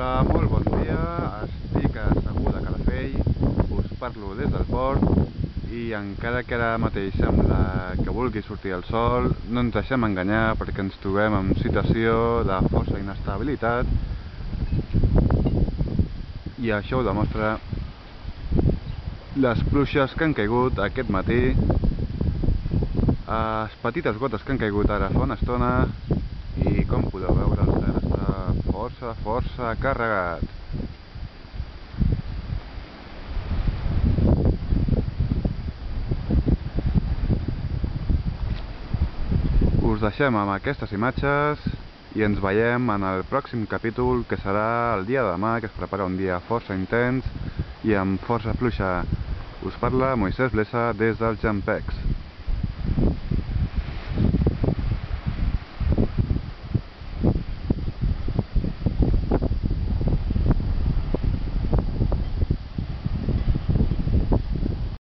Hola, molt bon dia. Estic assegut a Calafell, us parlo des del port i encara que ara mateix sembla que vulgui sortir el sol, no ens deixem enganyar perquè ens trobem en situació de força inestabilitat i això ho demostra les pluges que han caigut aquest matí, les petites gotes que han caigut ara fa una estona i com podeu veure el cel està força carregat. Us deixem amb aquestes imatges i ens veiem en el pròxim capítol, que serà el dia de demà, que es prepara un dia força intens i amb força pluja. Us parla Moisès Blesa des dels Jampecs.